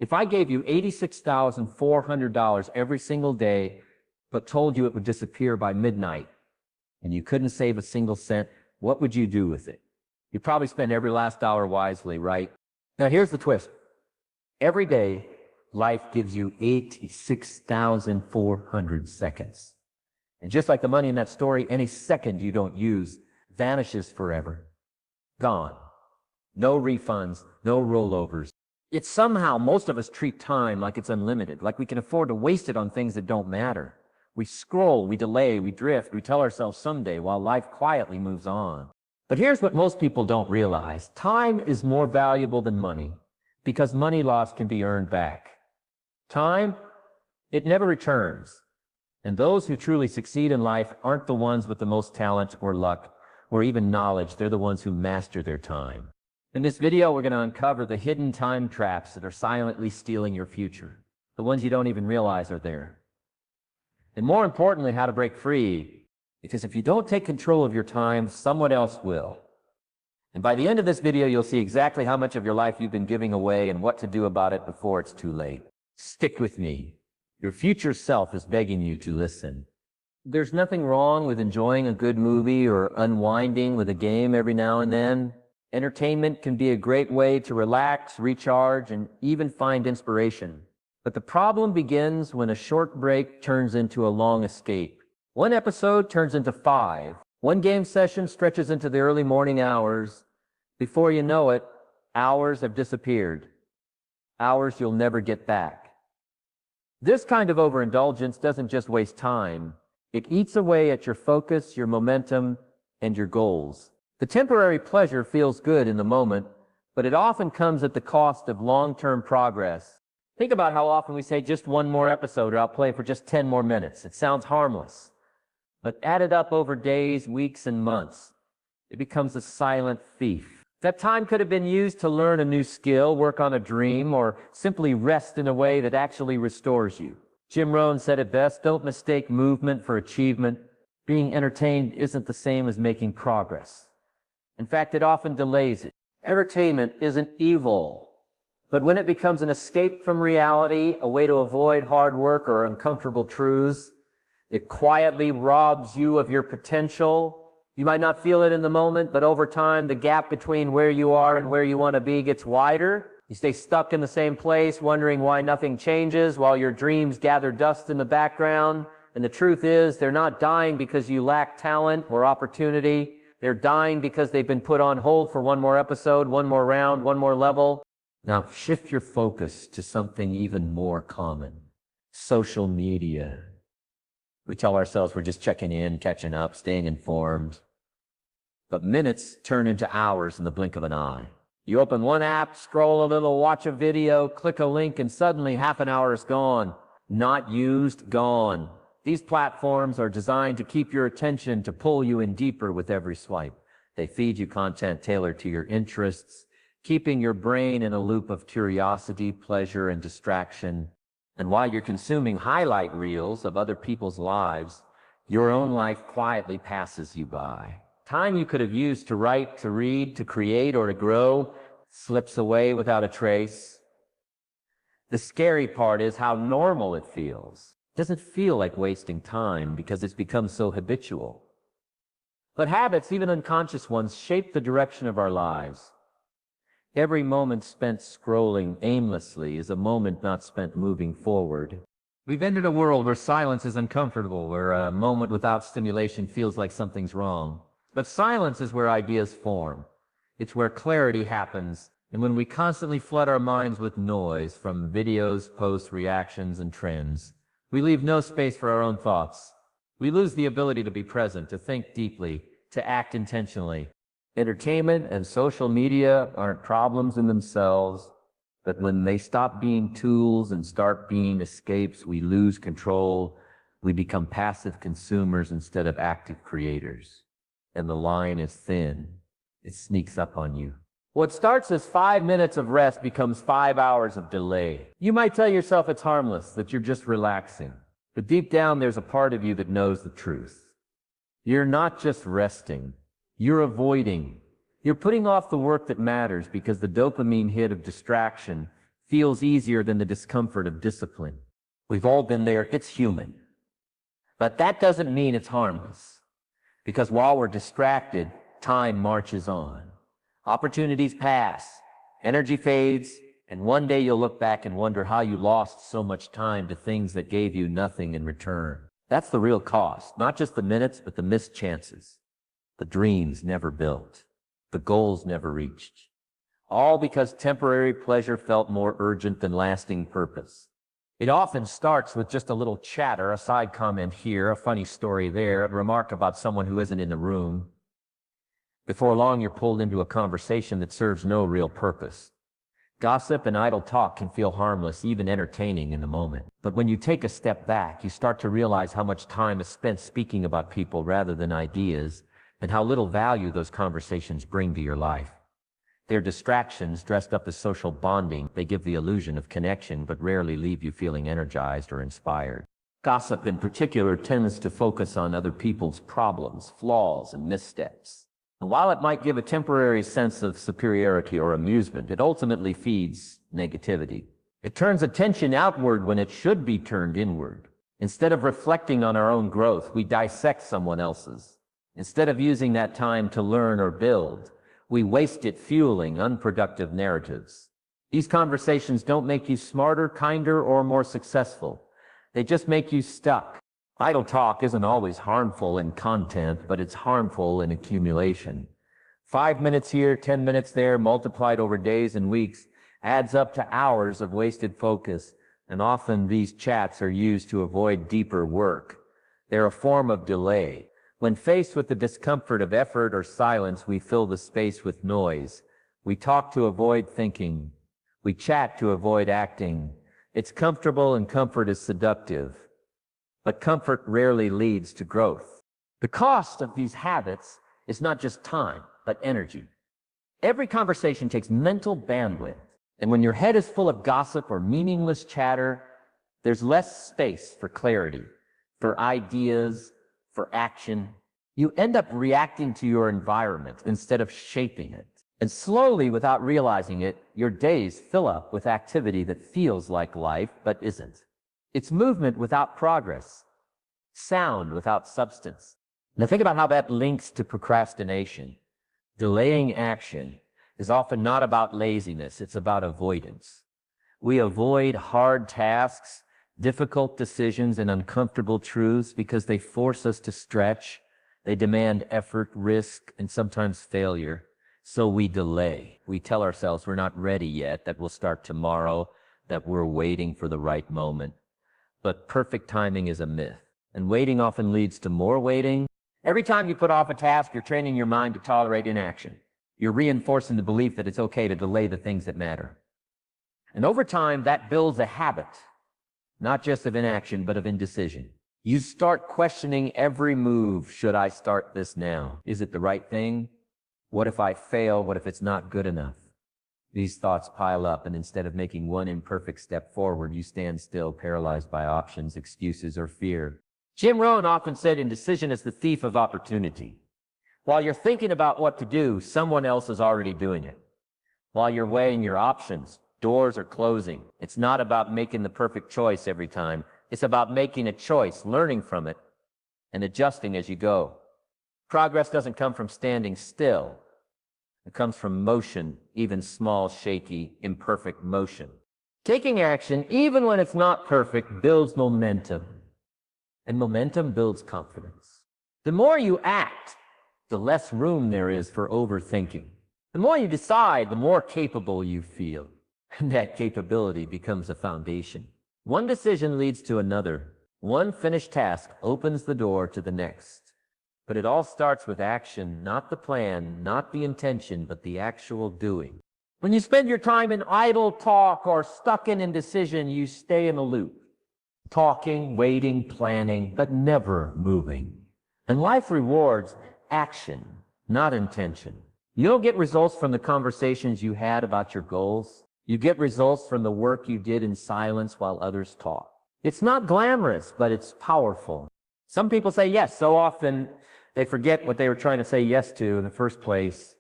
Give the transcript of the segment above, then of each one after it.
If I gave you $86,400 every single day, but told you it would disappear by midnight, and you couldn't save a single cent, what would you do with it? You'd probably spend every last dollar wisely, right? Now here's the twist. Every day, life gives you 86,400 seconds. And just like the money in that story, any second you don't use vanishes forever. Gone. No refunds, no rollovers. Yet somehow most of us treat time like it's unlimited, like we can afford to waste it on things that don't matter. We scroll, we delay, we drift, we tell ourselves someday while life quietly moves on. But here's what most people don't realize. Time is more valuable than money because money lost can be earned back. Time, it never returns. And those who truly succeed in life aren't the ones with the most talent or luck or even knowledge. They're the ones who master their time. In this video, we're going to uncover the hidden time traps that are silently stealing your future, the ones you don't even realize are there. And more importantly, how to break free, because if you don't take control of your time, someone else will. And by the end of this video, you'll see exactly how much of your life you've been giving away and what to do about it before it's too late. Stick with me. Your future self is begging you to listen. There's nothing wrong with enjoying a good movie or unwinding with a game every now and then. Entertainment can be a great way to relax, recharge, and even find inspiration. But the problem begins when a short break turns into a long escape. One episode turns into 5. One game session stretches into the early morning hours. Before you know it, hours have disappeared. Hours you'll never get back. This kind of overindulgence doesn't just waste time. It eats away at your focus, your momentum, and your goals. The temporary pleasure feels good in the moment, but it often comes at the cost of long-term progress. Think about how often we say just one more episode or I'll play for just 10 more minutes. It sounds harmless, but added up over days, weeks, and months, it becomes a silent thief. That time could have been used to learn a new skill, work on a dream, or simply rest in a way that actually restores you. Jim Rohn said it best, don't mistake movement for achievement. Being entertained isn't the same as making progress. In fact, it often delays it. Entertainment isn't evil, but when it becomes an escape from reality, a way to avoid hard work or uncomfortable truths, it quietly robs you of your potential. You might not feel it in the moment, but over time, the gap between where you are and where you want to be gets wider. You stay stuck in the same place, wondering why nothing changes while your dreams gather dust in the background. And the truth is, they're not dying because you lack talent or opportunity. They're dying because they've been put on hold for one more episode, one more round, one more level. Now shift your focus to something even more common. Social media. We tell ourselves we're just checking in, catching up, staying informed. But minutes turn into hours in the blink of an eye. You open one app, scroll a little, watch a video, click a link, and suddenly half an hour is gone. Not used, gone. These platforms are designed to keep your attention, to pull you in deeper with every swipe. They feed you content tailored to your interests, keeping your brain in a loop of curiosity, pleasure, and distraction. And while you're consuming highlight reels of other people's lives, your own life quietly passes you by. Time you could have used to write, to read, to create, or to grow slips away without a trace. The scary part is how normal it feels. It doesn't feel like wasting time because it's become so habitual. But habits, even unconscious ones, shape the direction of our lives. Every moment spent scrolling aimlessly is a moment not spent moving forward. We've entered a world where silence is uncomfortable, where a moment without stimulation feels like something's wrong. But silence is where ideas form. It's where clarity happens. And when we constantly flood our minds with noise from videos, posts, reactions, and trends, we leave no space for our own thoughts. We lose the ability to be present, to think deeply, to act intentionally. Entertainment and social media aren't problems in themselves, but when they stop being tools and start being escapes, we lose control. We become passive consumers instead of active creators. And the line is thin. It sneaks up on you. What starts as 5 minutes of rest becomes 5 hours of delay. You might tell yourself it's harmless, that you're just relaxing. But deep down, there's a part of you that knows the truth. You're not just resting. You're avoiding. You're putting off the work that matters because the dopamine hit of distraction feels easier than the discomfort of discipline. We've all been there. It's human. But that doesn't mean it's harmless. Because while we're distracted, time marches on. Opportunities pass, energy fades, and one day you'll look back and wonder how you lost so much time to things that gave you nothing in return. That's the real cost, not just the minutes, but the missed chances, the dreams never built, the goals never reached. All because temporary pleasure felt more urgent than lasting purpose. It often starts with just a little chatter, a side comment here, a funny story there, a remark about someone who isn't in the room. Before long, you're pulled into a conversation that serves no real purpose. Gossip and idle talk can feel harmless, even entertaining in the moment. But when you take a step back, you start to realize how much time is spent speaking about people rather than ideas, and how little value those conversations bring to your life. They're distractions dressed up as social bonding. They give the illusion of connection, but rarely leave you feeling energized or inspired. Gossip in particular tends to focus on other people's problems, flaws, and missteps. And while it might give a temporary sense of superiority or amusement, it ultimately feeds negativity. It turns attention outward when it should be turned inward. Instead of reflecting on our own growth, we dissect someone else's. Instead of using that time to learn or build, we waste it fueling unproductive narratives. These conversations don't make you smarter, kinder, or more successful. They just make you stuck. Idle talk isn't always harmful in content, but it's harmful in accumulation. 5 minutes here, 10 minutes there, multiplied over days and weeks, adds up to hours of wasted focus, and often these chats are used to avoid deeper work. They're a form of delay. When faced with the discomfort of effort or silence, we fill the space with noise. We talk to avoid thinking. We chat to avoid acting. It's comfortable, and comfort is seductive. But comfort rarely leads to growth. The cost of these habits is not just time, but energy. Every conversation takes mental bandwidth. And when your head is full of gossip or meaningless chatter, there's less space for clarity, for ideas, for action. You end up reacting to your environment instead of shaping it. And slowly, without realizing it, your days fill up with activity that feels like life, but isn't. It's movement without progress, sound without substance. Now think about how that links to procrastination. Delaying action is often not about laziness, it's about avoidance. We avoid hard tasks, difficult decisions, and uncomfortable truths because they force us to stretch. They demand effort, risk, and sometimes failure. So we delay. We tell ourselves we're not ready yet, that we'll start tomorrow, that we're waiting for the right moment. But perfect timing is a myth, and waiting often leads to more waiting. Every time you put off a task, you're training your mind to tolerate inaction. You're reinforcing the belief that it's okay to delay the things that matter. And over time, that builds a habit, not just of inaction, but of indecision. You start questioning every move. Should I start this now? Is it the right thing? What if I fail? What if it's not good enough? These thoughts pile up, and instead of making one imperfect step forward, you stand still, paralyzed by options, excuses, or fear. Rohn often said, indecision is the thief of opportunity. While you're thinking about what to do, someone else is already doing it. While you're weighing your options, doors are closing. It's not about making the perfect choice every time. It's about making a choice, learning from it, and adjusting as you go. Progress doesn't come from standing still. It comes from motion, even small, shaky, imperfect motion. Taking action, even when it's not perfect, builds momentum. And momentum builds confidence. The more you act, the less room there is for overthinking. The more you decide, the more capable you feel. And that capability becomes a foundation. One decision leads to another. One finished task opens the door to the next. But it all starts with action, not the plan, not the intention, but the actual doing. When you spend your time in idle talk or stuck in indecision, you stay in a loop. Talking, waiting, planning, but never moving. And life rewards action, not intention. You don't get results from the conversations you had about your goals. You get results from the work you did in silence while others talk. It's not glamorous, but it's powerful. Some people say yes so often they forget what they were trying to say yes to in the first place.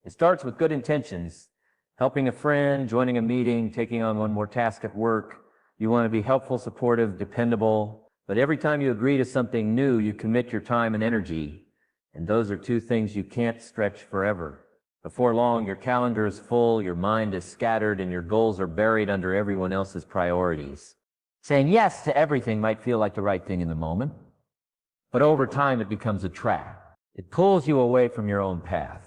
It starts with good intentions, Helping a friend, joining a meeting, taking on one more task at work. You want to be helpful, supportive, dependable. But every time you agree to something new, you commit your time and energy. And those are two things you can't stretch forever. Before long, your calendar is full, your mind is scattered, and your goals are buried under everyone else's priorities. Saying yes to everything might feel like the right thing in the moment, but over time it becomes a trap. It pulls you away from your own path.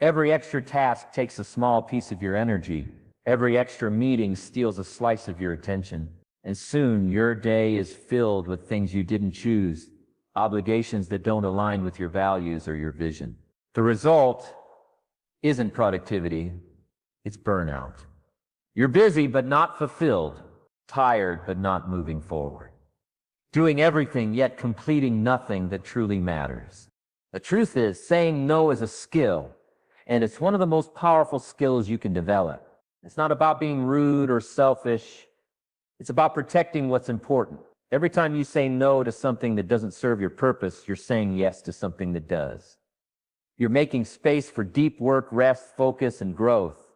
Every extra task takes a small piece of your energy. Every extra meeting steals a slice of your attention. And soon your day is filled with things you didn't choose, obligations that don't align with your values or your vision. The result isn't productivity, it's burnout. You're busy but not fulfilled, tired but not moving forward. Doing everything yet completing nothing that truly matters. The truth is, saying no is a skill, and it's one of the most powerful skills you can develop. It's not about being rude or selfish. It's about protecting what's important. Every time you say no to something that doesn't serve your purpose, you're saying yes to something that does. You're making space for deep work, rest, focus, and growth.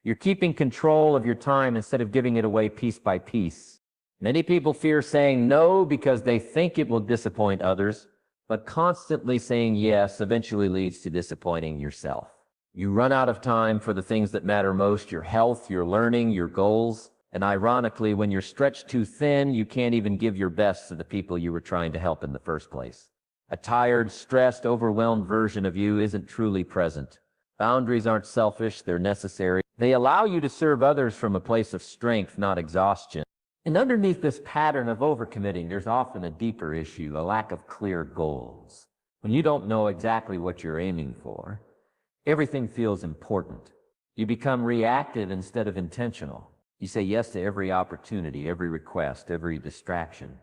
You're keeping control of your time instead of giving it away piece by piece. Many people fear saying no because they think it will disappoint others, but constantly saying yes eventually leads to disappointing yourself. You run out of time for the things that matter most, your health, your learning, your goals. And ironically, when you're stretched too thin, you can't even give your best to the people you were trying to help in the first place. A tired, stressed, overwhelmed version of you isn't truly present. Boundaries aren't selfish, they're necessary. They allow you to serve others from a place of strength, not exhaustion. And underneath this pattern of overcommitting, there's often a deeper issue, a lack of clear goals. When you don't know exactly what you're aiming for, everything feels important. You become reactive instead of intentional. You say yes to every opportunity, every request, every distraction,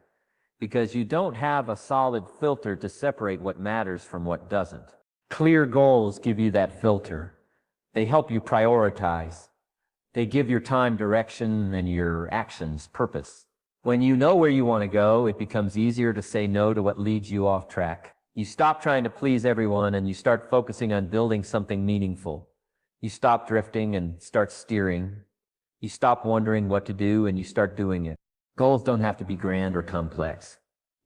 because you don't have a solid filter to separate what matters from what doesn't. Clear goals give you that filter. They help you prioritize. They give your time direction and your actions purpose. When you know where you want to go, it becomes easier to say no to what leads you off track. You stop trying to please everyone and you start focusing on building something meaningful. You stop drifting and start steering. You stop wondering what to do and you start doing it. Goals don't have to be grand or complex.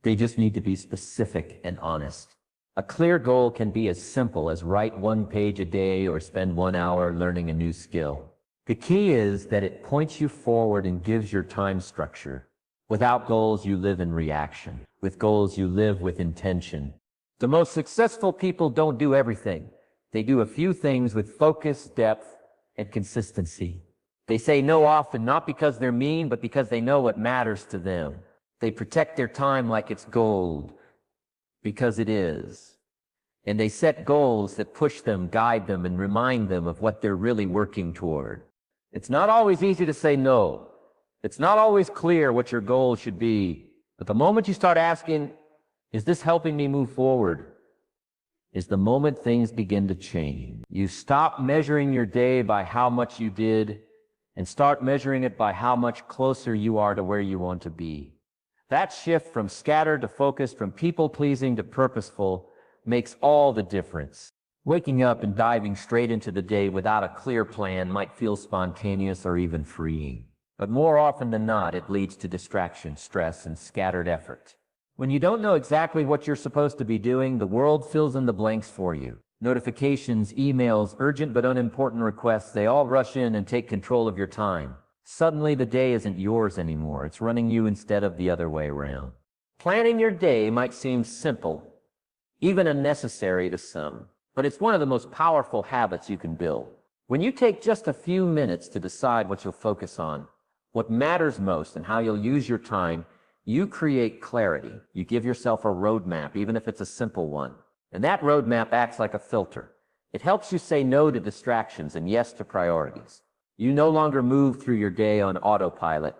They just need to be specific and honest. A clear goal can be as simple as write 1 page a day or spend 1 hour learning a new skill. The key is that it points you forward and gives your time structure. Without goals, you live in reaction. With goals, you live with intention. The most successful people don't do everything. They do a few things with focus, depth, and consistency. They say no often, not because they're mean, but because they know what matters to them. They protect their time like it's gold, because it is. And they set goals that push them, guide them, and remind them of what they're really working toward. It's not always easy to say no. It's not always clear what your goal should be. But the moment you start asking, is this helping me move forward? Is the moment things begin to change. You stop measuring your day by how much you did and start measuring it by how much closer you are to where you want to be. That shift from scattered to focused, from people-pleasing to purposeful, makes all the difference. Waking up and diving straight into the day without a clear plan might feel spontaneous or even freeing. But more often than not, it leads to distraction, stress, and scattered effort. When you don't know exactly what you're supposed to be doing, the world fills in the blanks for you. Notifications, emails, urgent but unimportant requests, they all rush in and take control of your time. Suddenly the day isn't yours anymore. It's running you instead of the other way around. Planning your day might seem simple, even unnecessary to some, but it's one of the most powerful habits you can build. When you take just a few minutes to decide what you'll focus on, what matters most, and how you'll use your time, you create clarity. You give yourself a roadmap, even if it's a simple one. And that roadmap acts like a filter. It helps you say no to distractions and yes to priorities. You no longer move through your day on autopilot.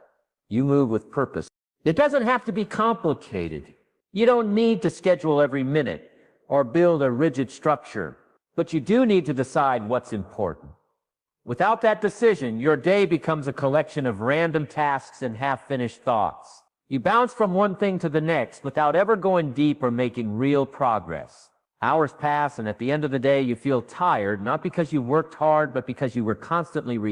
You move with purpose. It doesn't have to be complicated. You don't need to schedule every minute or build a rigid structure, but you do need to decide what's important. Without that decision, your day becomes a collection of random tasks and half-finished thoughts. You bounce from one thing to the next without ever going deep or making real progress. Hours pass, and at the end of the day, you feel tired, not because you worked hard, but because you were constantly reacting.